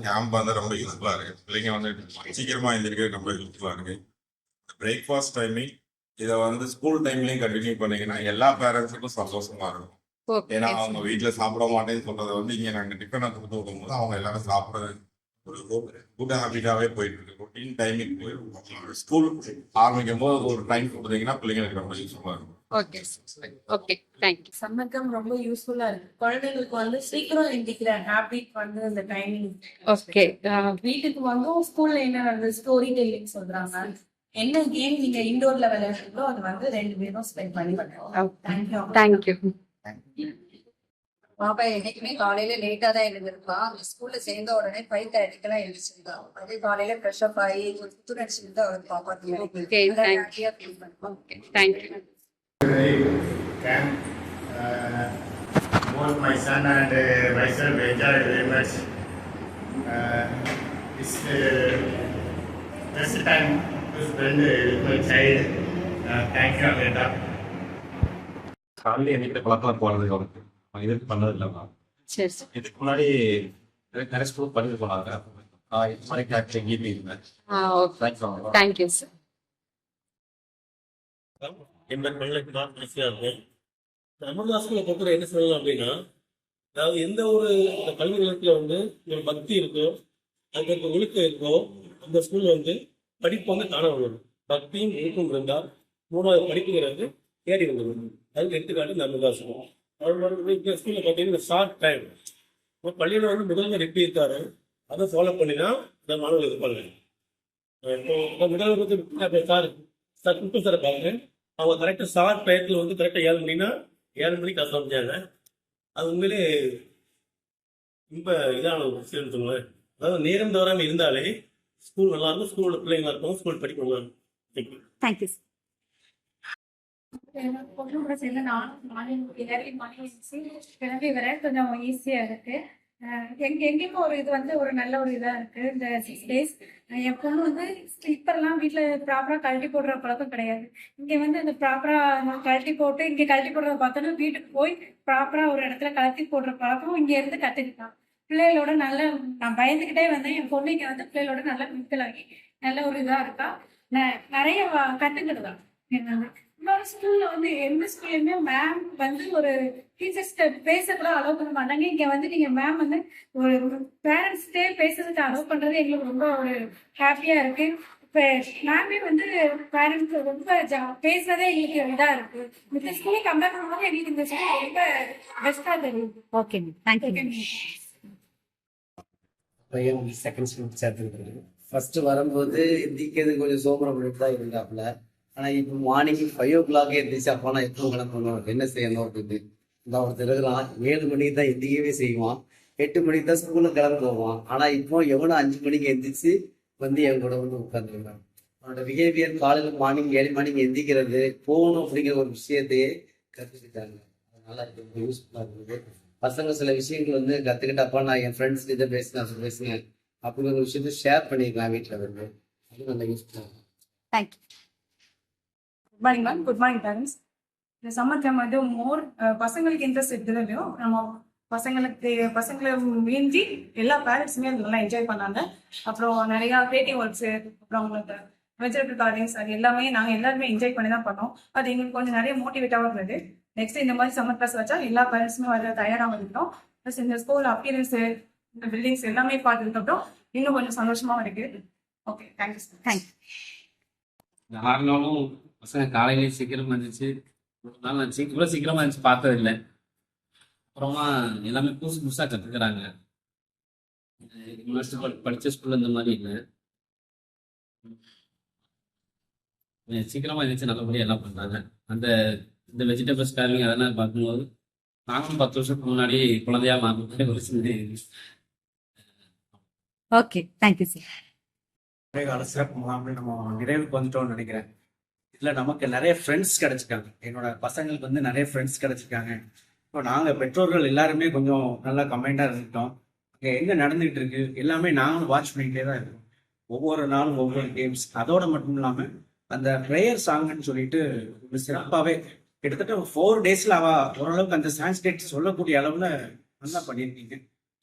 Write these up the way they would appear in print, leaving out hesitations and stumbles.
Camp வந்து ரொம்ப யூஸ்ஃபுல்லா இருக்கு. பிள்ளைங்க வந்து சீக்கிரமா எழுந்திரிக்க ரொம்ப யூஸ்ஃபுல்லா இருக்கு. பிரேக்ஃபாஸ்ட் டைமிங் இதை வந்து ஸ்கூல் டைம்லயும் கண்டினியூ பண்ணீங்கன்னா எல்லா பேரண்ட்ஸுக்கும் சந்தோஷமா இருக்கும். ஏன்னா அவங்க வீட்டுல சாப்பிட மாட்டேன்னு சொல்றதை வந்து இங்க நாங்க டிஃபனை கொடுத்து விடும்போது அவங்க எல்லாரும் சாப்பிடுறது ஒரு குட் ஹேபிட்டாவே போயிட்டு இருக்கு. ரொட்டீன் டைமிங் ஸ்கூல் ஆரம்பிக்கும் போது ஒரு டைம் கொடுத்தீங்கன்னா பிள்ளைங்களுக்கு ரொம்ப யூஸ்ஃபுல்லா இருக்கும். Okay okay thank you. Summer camp ரொம்ப யூஸ்ஃபுல்லா இருக்கு. குழந்தைங்களுக்கு வந்து சீக்கிரம் எந்திக்கிற ஹேபிட் வந்து இந்த டைமிங். ஓகே வீட்டுக்கு வந்து ஸ்கூல்ல என்ன நடந்தது ஸ்டோரி டெல்லிங் சொல்றாங்க. என்ன கேம் நீங்க இன்டோர்ல விளையாடுறீங்களோ அது வந்து 2 பேரும் ஸ்பெண்ட் பண்ணி பண்ணுவோம். தேங்க்யூ. பாப்பா என்னைக்குமே காலையில லேட்டா தான் எழுந்திருப்பான். அந்த ஸ்கூல்ல சேர்ந்த உடனே 5:30 எழுந்திரிச்சிருந்தான். அதே காலையில ஃப்ரெஷ் அப் ஆகி ஒரு புத்துணர்ச்சி தான் அவருக்கு பாப்பா ஹாப்பியா ஃபீல் பண்ணுவோம். Thank you. Camp. Both my son and myself enjoyed very much. It's the best time to spend with my child. Thank you, Amrita. காலையில் என்கிட்ட பழக்கம் போனது அவருக்கு இதுக்கு பண்ணது இல்லைம்மா. சரி இதுக்கு முன்னாடி நிறைய ஸ்கூல் பண்ணிட்டு போனாங்க. இது மாதிரி கேட்டு எங்கேயுமே இருந்தேன். Thank you sir. என் மகளுக்கு தான் ஆசையாக இருக்கும். அமிர்தா ஸ்கூலை பொறுத்தவரை என்ன சொல்லலாம் அப்படின்னா, அதாவது எந்த ஒரு இந்த கல்வி நிலையத்தில் வந்து ஒரு பக்தி இருக்கோ, அதுக்கு ஒழுக்கம் இருக்கோ, அந்த ஸ்கூலில் வந்து படிப்பு வந்து தானே வரும். பக்தியும் ஒழுக்கம் இருந்தால் 3வது படிப்புங்கிறது தேடி வந்துடும். அதுக்கு எடுத்துக்காட்டு இந்த அமிர்தா ஸ்கூல். இந்த ஸ்கூலில் பார்த்தீங்கன்னா ஷார்ட் டைம் இப்போ பள்ளியில் வந்து முதல்வர் எப்படி இருக்காரு அதை ஃபாலோ பண்ணி தான் இந்த மாணவர்கள் இருப்பாங்க. இப்போ முதல்வர் வந்து சார் குப்பு சாரை பார்க்குறேன். அவங்க கரெக்டாக ஷார்ட் டயத்தில் வந்து கரெக்டாக 7 மணினா 7 மணிக்கு கிளாஸ் ஆரம்பிச்சாங்க. அது உண்மையிலே ரொம்ப இதான ஒரு விஷயம்னு சொல்லுவேன். அதாவது நேரம் தவறாமல் இருந்தாலே ஸ்கூல் நல்லா இருக்கும், ஸ்கூலோட பிள்ளைங்களா இருக்கும், ஸ்கூல் படிக்க நல்லா இருக்கும். தேங்க்யூ. பொண்ணு கூட சேர்ந்து நானும் கிளம்பி வரேன். கொஞ்சம் ஈஸியா இருக்கு. எங்கேயுமே ஒரு இது வந்து ஒரு நல்ல ஒரு இதா இருக்கு. இந்த 6 days என் பொண்ணு வந்து ஸ்லீப்பர்லாம் வீட்டுல ப்ராப்பரா கழட்டி போடுற பழக்கம் கிடையாது. இங்க வந்து இந்த ப்ராப்பரா கழட்டி போட்டு இங்க கழட்டி போடுறத பார்த்தோன்னா வீட்டுக்கு போய் ப்ராப்பரா ஒரு இடத்துல கழட்டி போடுற பழக்கம் இங்க இருந்து கத்துக்கிட்டான். பிள்ளைகளோட நல்ல நான் பயந்துகிட்டே வந்தேன். என் பொண்ணு இங்க வந்து பிள்ளைகளோட நல்லா மிக்கல் ஆகி நல்ல ஒரு இதா இருக்கா. நிறைய கத்துக்கிட்டுதான். இன்னொரு ஸ்கூல்ல வந்து எந்த ஸ்கூல்லையுமே மேம் வந்து ஒரு டீச்சர்ஸ்கிட்ட பேச கூட அலோவ் பண்ண மாட்டாங்க. இங்க வந்து நீங்க மேம் வந்து ஒரு பேரண்ட்ஸ்டே பேசுறதுக்கு அலோவ் பண்றது எங்களுக்கு ரொம்ப ஒரு ஹாப்பியா இருக்கு. இப்ப மேமே வந்து பேரண்ட்ஸ் ரொம்ப பேசுறதே எங்களுக்கு இதா இருக்கு. இந்த ஸ்கூலை கம்பேர் பண்ணும்போது எங்களுக்கு இந்த ஸ்கூல் ரொம்ப பெஸ்டா தெரியுது. Okay thank you. பையன் செகண்ட் ஸ்கூல் சேர்த்துருக்குறது. ஃபர்ஸ்ட் வரும்போது எந்திக்கிறது கொஞ்சம் சோபரம் தான் இருந்தாப்புல. ஆனால் இப்போ மார்னிங் 5 o'clock எந்திரிச்சு அப்போனா எப்போ கிளம்பணும் என்ன செய்யணும் அப்படின்னு இந்த ஒருத்தர் இருக்கிறான். 7 மணிக்கு தான் எந்திக்கவே செய்வான். 8 மணிக்கு தான் ஸ்கூலுக்கு கிளம்ப போவான். ஆனால் இப்போ எவனோ 5 மணிக்கு எந்திரிச்சு வந்து என் கூட வந்து உட்காந்துருக்கான். அவனோட பிஹேவியர் காலையில் மார்னிங் 7 மணிக்கு எந்திக்கிறது போகணும் அப்படிங்கிற ஒரு விஷயத்தையே கற்றுக்கிட்டாங்க. அதனால இது ரொம்ப யூஸ்ஃபுல்லாக இருக்குது. பசங்க சில விஷயங்கள் வந்து கற்றுக்கிட்டப்பா நான் என் ஃப்ரெண்ட்ஸ் கிட்ட பேசினேன் அப்படிங்கிற ஒரு விஷயத்த ஷேர் பண்ணிக்கலாம் வீட்டில் வந்து. அது நல்லா யூஸ்ஃபுல்லாக இருக்கும். Thank you. Good morning ma'am. Good morning parents. இந்த சம்மர் கேம்ப் வந்து மோர் பசங்களுக்கு இன்ட்ரெஸ்ட் இருக்குதுலையோ நம்ம பசங்களை மீஞ்சி எல்லா பேரண்ட்ஸுமே அது நல்லா என்ஜாய் பண்ணாங்க. அப்புறம் நிறையா கிரியேட்டிவ் ஒர்க்ஸு, அப்புறம் அவங்களுக்கு வெஜிடபிள் கார்டன்ஸ், அது எல்லாமே நாங்கள் எல்லாருமே என்ஜாய் பண்ணி தான் பண்ணோம். அது எங்களுக்கு கொஞ்சம் நிறைய மோட்டிவேட்டாகவும் இருந்தது. நெக்ஸ்ட் இந்த மாதிரி சம்மர் கிளாஸ் வச்சா எல்லா பேரண்ட்ஸுமே வர தயாராக வந்துட்டோம். ப்ளஸ் இந்த ஸ்கூல் அப்பியரன்ஸு, இந்த பில்டிங்ஸ் எல்லாமே பார்த்துக்கிட்டோம். இன்னும் கொஞ்சம் சந்தோஷமாக இருக்குது. Okay thank you sir. தேங்க்யூ. யாருனாலும் பசங்க காலையிலேயே சீக்கிரமா இருந்துச்சு. நான் சீக்கிரமா இருந்துச்சு பார்த்ததில்லை. அப்புறமா எல்லாமே புதுசாக கற்றுக்கிறாங்க. யூனிவர்சிட்டி படித்த ஸ்கூல்ல இந்த மாதிரி இல்லை. சீக்கிரமா இருந்துச்சு, நல்லபடியாக எல்லாம் பண்ணாங்க. இந்த வெஜிடபிள்ஸ் கார்விங் அதெல்லாம் பார்க்கும்போது நாங்களும் 10 வருஷத்துக்கு முன்னாடி குழந்தையா மாறினேன் ஒரு சின்ன. Okay thank you sir. சிறப்பு முகாம்னு நம்ம நிறைவுக்கு வந்துட்டோம்னு நினைக்கிறேன். இதுல நமக்கு நிறைய ஃப்ரெண்ட்ஸ் கிடைச்சிருக்காங்க. என்னோட பசங்களுக்கு வந்து நிறைய ஃப்ரெண்ட்ஸ் கிடைச்சிருக்காங்க. இப்போ நாங்கள் பெற்றோர்கள் எல்லாருமே கொஞ்சம் நல்லா கம்பைண்டாக இருந்துட்டோம். இங்கே எங்கே நடந்துகிட்டு இருக்கு எல்லாமே நாங்களும் வாட்ச் பண்ணிக்கிட்டே தான் இருக்கோம். ஒவ்வொரு நாளும் ஒவ்வொரு கேம்ஸ். அதோட மட்டும் இல்லாமல் அந்த ப்ரேயர் சாங்குன்னு சொல்லிட்டு ஒரு சிறப்பாகவே கிட்டத்தட்ட 4 டேஸ்ல அவ ஓரளவுக்கு அந்த சான்ஸ்கிரிட் சொல்லக்கூடிய அளவுல நல்லா பண்ணியிருக்கீங்க.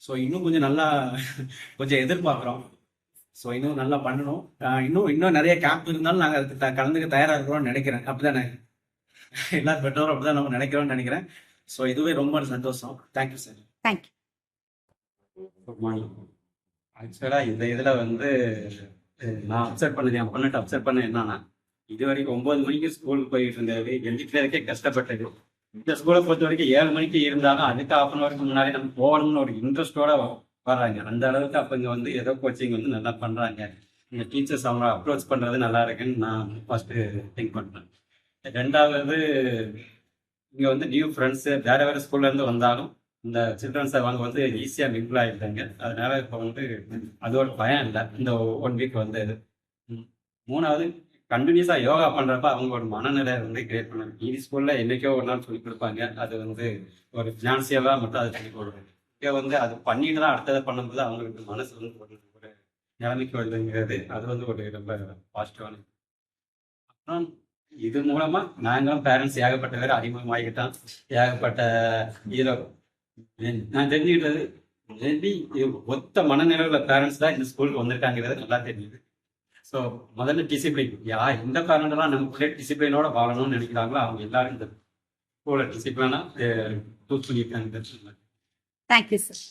ஸோ இன்னும் கொஞ்சம் நல்லா கொஞ்சம் எதிர்பார்க்குறோம். ஸோ இன்னும் நல்லா பண்ணணும். இன்னும் நிறைய கேம்ப் இருந்தாலும் நாங்கள் அதுக்கு கலந்துக்க தயாராக இருக்கிறோம்னு நினைக்கிறேன். அப்படிதானே? எல்லா பெற்றோரும் அப்படிதான் நம்ம நினைக்கிறோம்னு நினைக்கிறேன். ஸோ இதுவே ரொம்ப சந்தோஷம். Thank you sir. Thank you. Good morning. ஆக்சுவலாக இந்த இதில் வந்து நான் அப்சர்வ் பண்ணது, என் பொண்ணுட்டு அப்சர்வ் பண்ண என்னன்னா, இது வரைக்கும் 9 மணிக்கு ஸ்கூலுக்கு போயிட்டு இருந்தது, எழுதிக்கிறதுக்கே கஷ்டப்பட்டது. இந்த ஸ்கூலை பொறுத்த வரைக்கும் 7 மணிக்கு இருந்தாலும் அதுக்கு 1/2 அன் ஹவருக்கு முன்னாடி நம்ம போகணும்னு ஒரு இன்ட்ரெஸ்டோட வர்றாங்க. அந்த அளவுக்கு அப்போ இங்கே வந்து ஏதோ கோச்சிங் வந்து நல்லா பண்ணுறாங்க. இந்த டீச்சர்ஸ் அவங்க அப்ரோச் பண்ணுறது நல்லா இருக்குன்னு நான் ஃபர்ஸ்ட்டு திங்க் பண்ணுறேன். ரெண்டாவது, இங்கே வந்து நியூ ஃப்ரெண்ட்ஸு வேறு ஸ்கூல்லேருந்து வந்தாலும் இந்த சில்ட்ரன்ஸ் அவங்க வந்து ஈஸியாக மிங்கிள் ஆகிட்டாங்க. அதனால இப்போ வந்து அது ஒரு பயம் இல்லை இந்த 1 வீக் வந்து. மூணாவது, கண்டினியூஸாக யோகா பண்ணுறப்ப அவங்க ஒரு மனநிலை வந்து கிரியேட் பண்ணாங்க. இது ஸ்கூலில் என்றைக்கோ ஒரு நாள் சொல்லிக் கொடுப்பாங்க, அது வந்து ஒரு ஃபினான்சியலாக மட்டும் அதை சொல்லிக் கொடுப்பாங்க. இங்கே வந்து அது பண்ணிட்டு தான் அடுத்ததை பண்ணும்போது அவங்களுக்கு மனசு வந்து ஒரு நிலைமைக்கு வருதுங்கிறது அது வந்து ஒரு ரொம்ப பாசிட்டிவான. அப்புறம் இது மூலமாக நாங்களும் பேரண்ட்ஸ் ஏகப்பட்ட பேர் அறிமுகமாகிக்கிட்டோம். ஏகப்பட்ட இதில் நான் தெரிஞ்சுக்கிட்டது, மேபி ஒத்த மனநிலையில் பேரண்ட்ஸ் தான் இந்த ஸ்கூலுக்கு வந்திருக்காங்கிறது நல்லா தெரியுது. ஸோ முதல்ல டிசிப்ளின், எந்த பேரண்ட்லாம் நம்ம பிள்ளை டிசிப்ளினோட வாழணும்னு நினைக்கிறாங்களோ அவங்க எல்லாரும் இந்த ஸ்கூலை டிசிப்ளினாக சூஸ் பண்ணியிருக்காங்க. Thank you sir.